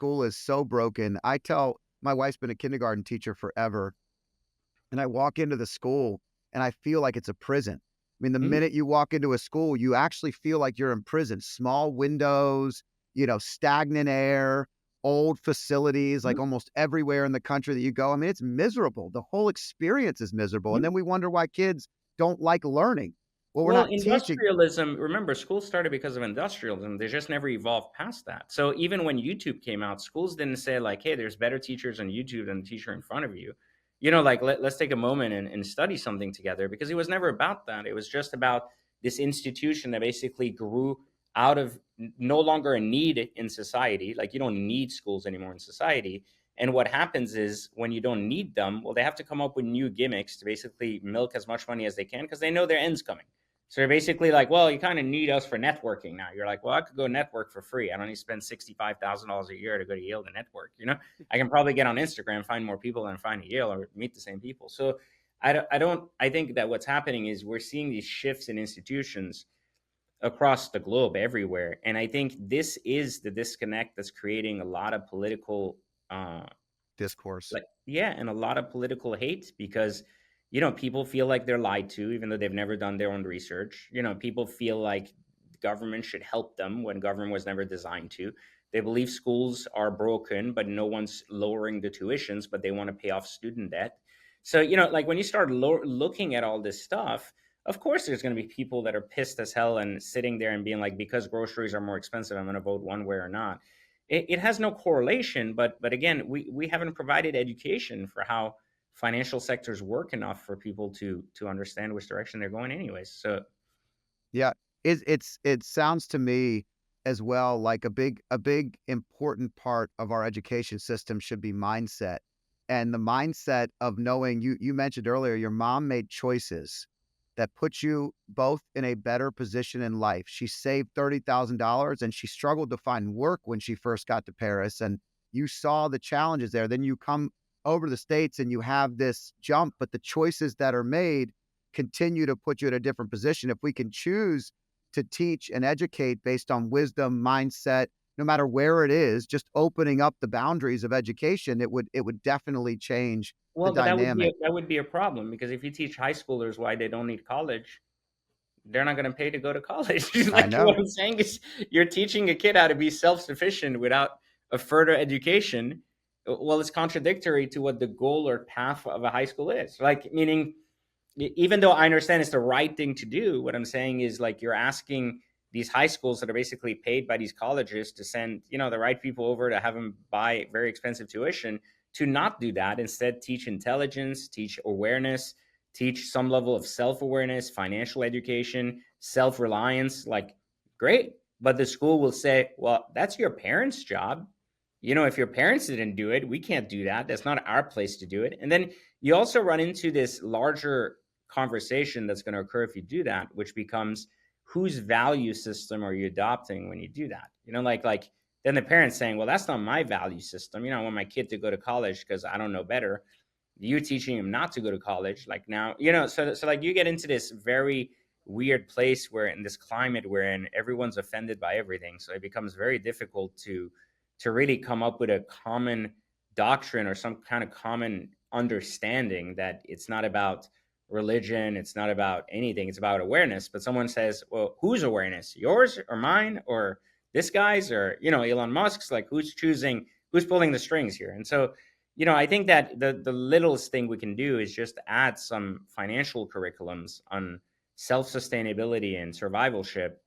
school is so broken. I tell my wife's been a kindergarten teacher forever, and I walk into the school and I feel like it's a prison. I mean, the Mhm. minute you walk into a school, you actually feel like you're in prison. Small windows, stagnant air, old facilities, like Mhm. almost everywhere in the country that you go. I mean, it's miserable. The whole experience is miserable. And Mhm. then we wonder why kids don't like learning. Well, we're Well, not teaching. industrialism, remember, schools started because of industrialism. They just never evolved past that. So even when YouTube came out, schools didn't say, like, hey, there's better teachers on YouTube than the teacher in front of you. Like, let's take a moment and study something together, because it was never about that. It was just about this institution that basically grew out of no longer a need in society. Like, you don't need schools anymore in society. And what happens is, when you don't need them, well, they have to come up with new gimmicks to basically milk as much money as they can, because they know their end's coming. So they're basically like, well, you kind of need us for networking now. You're like, well, I could go network for free. I don't need to spend $65,000 a year to go to Yale to network. I can probably get on Instagram, find more people than find at Yale, or meet the same people. So I think that what's happening is we're seeing these shifts in institutions across the globe everywhere. And I think this is the disconnect that's creating a lot of political, uh, Discourse. like, yeah, and a lot of political hate, because people feel like they're lied to, even though they've never done their own research. People feel like government should help them when government was never designed to. They believe schools are broken, but no one's lowering the tuitions, but they want to pay off student debt. So like, when you start looking at all this stuff, of course there's going to be people that are pissed as hell and sitting there and being like, because groceries are more expensive, I'm going to vote one way or not. It has no correlation, but again, we haven't provided education for how financial sectors work enough for people to understand which direction they're going anyways. So Yeah, it sounds to me as well like a big important part of our education system should be mindset. And the mindset of knowing you mentioned earlier your mom made choices that put you both in a better position in life. She saved $30,000 and she struggled to find work when she first got to Paris, and you saw the challenges there. Then you come over to the States and you have this jump, but the choices that are made continue to put you in a different position. If we can choose to teach and educate based on wisdom, mindset, no matter where it is, just opening up the boundaries of education, it would definitely change the well, but dynamic. that would be a problem, because if you teach high schoolers why they don't need college, they're not going to pay to go to college. I Like, what know. I'm saying is, you're teaching a kid how to be self-sufficient without a further education. Well, it's contradictory to what the goal or path of a high school is. Like, meaning, even though I understand it's the right thing to do, what I'm saying is, like, you're asking these high schools that are basically paid by these colleges to send, the right people over to have them buy very expensive tuition, to not do that. Instead, teach intelligence, teach awareness, teach some level of self-awareness, financial education, self-reliance. Like, great. But the school will say, well, that's your parents' job. If your parents didn't do it, we can't do that. That's not our place to do it. And then you also run into this larger conversation that's going to occur if you do that, which becomes, whose value system are you adopting when you do that? Like then the parents saying, well, that's not my value system. I want my kid to go to college because I don't know better. You teaching him not to go to college. Like, now, so like, you get into this very weird place where, in this climate wherein everyone's offended by everything. So it becomes very difficult to really come up with a common doctrine or some kind of common understanding that it's not about religion, it's not about anything, it's about awareness. But someone says, well, whose awareness, yours or mine, or this guy's, or Elon Musk's? Like, who's pulling the strings here? And so, I think that the littlest thing we can do is just add some financial curriculums on self-sustainability and survivalship,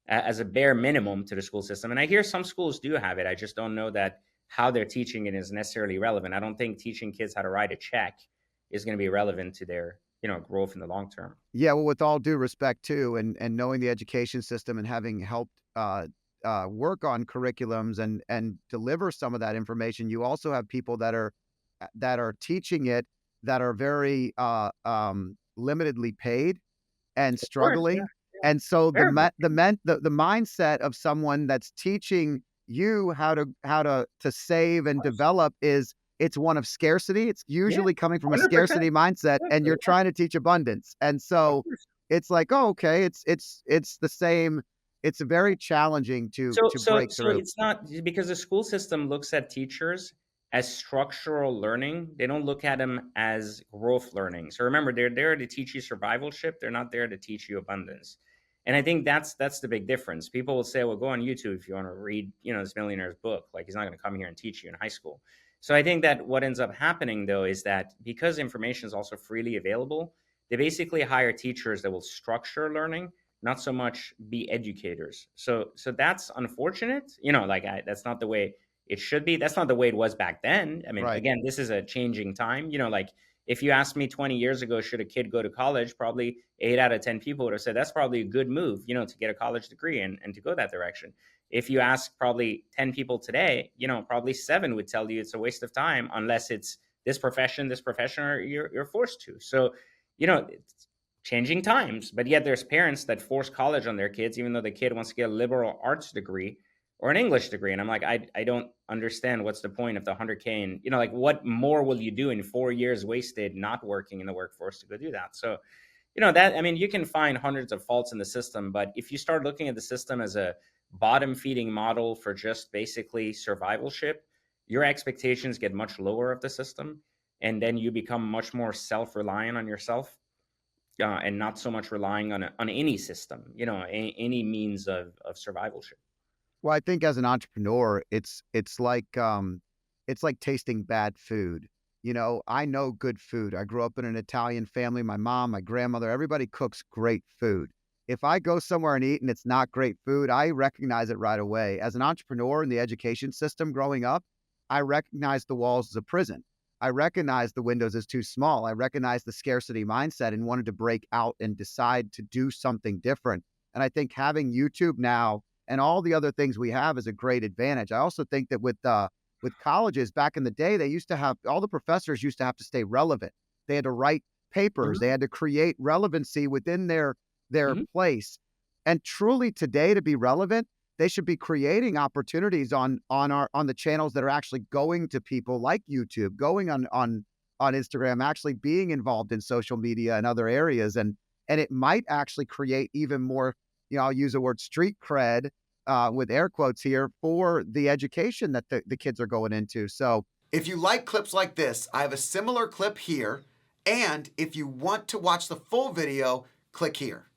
as a bare minimum, to the school system. And I hear some schools do have it. I just don't know that how they're teaching it is necessarily relevant. I don't think teaching kids how to write a check is going to be relevant to their, growth in the long term. Yeah, well, with all due respect too, and knowing the education system and having helped work on curriculums and deliver some of that information, you also have people that are teaching it that are very limitedly paid and Of course, yeah, struggling. And so the very ma- much. the men the mindset of someone that's teaching you how to save and develop is it's one of scarcity. It's Yeah, usually coming from a 100%. scarcity mindset, and Exactly, you're yeah, trying to teach abundance. And of so course. it's like, oh, okay, it's the same. it's very challenging So to so break so through. it's not because the school system looks at teachers as structural learning. They don't look at them as growth learning. So remember, they're there to teach you survivalship. They're not there to teach you abundance. And I think that's the big difference. People will say, "Well, go on YouTube if you want to read, this millionaire's book." Like he's not going to come here and teach you in high school. So I think that what ends up happening though is that because information is also freely available, they basically hire teachers that will structure learning, not so much be educators. So that's unfortunate. That's not the way it should be. That's not the way it was back then. I mean, Right. again, this is a changing time. Like if you asked me 20 years ago, should a kid go to college? Probably 8 out of 10 people would have said that's probably a good move, to get a college degree and to go that direction. If you ask probably 10 people today, probably seven would tell you it's a waste of time unless it's this profession, or you're forced to. So, it's changing times, but yet there's parents that force college on their kids, even though the kid wants to get a liberal arts degree or an English degree. And I'm like, I don't understand what's the point of the 100K. And, like, what more will you do in 4 years wasted not working in the workforce to go do that? So, I mean, you can find hundreds of faults in the system, but if you start looking at the system as a bottom feeding model for just basically survivalship, your expectations get much lower of the system. And then you become much more self reliant on yourself, and not so much relying on any system, any means of survivalship. Well, I think as an entrepreneur, it's like tasting bad food. I know good food. I grew up in an Italian family. My mom, my grandmother, everybody cooks great food. If I go somewhere and eat and it's not great food, I recognize it right away. As an entrepreneur in the education system growing up, I recognize the walls as a prison. I recognize the windows as too small. I recognize the scarcity mindset and wanted to break out and decide to do something different. And I think having YouTube now and all the other things we have is a great advantage. I also think that with colleges back in the day, they used to have all the professors used to have to stay relevant. They had to write papers. They Mhm, had to create relevancy within their mhm, place. And truly today to be relevant, they should be creating opportunities on the channels that are actually going to people like YouTube, going on Instagram, actually being involved in social media and other areas. And it might actually create even more, I'll use the word street cred with air quotes here for the education that the kids are going into. So If you like clips like this, I have a similar clip here. And if you want to watch the full video, click here.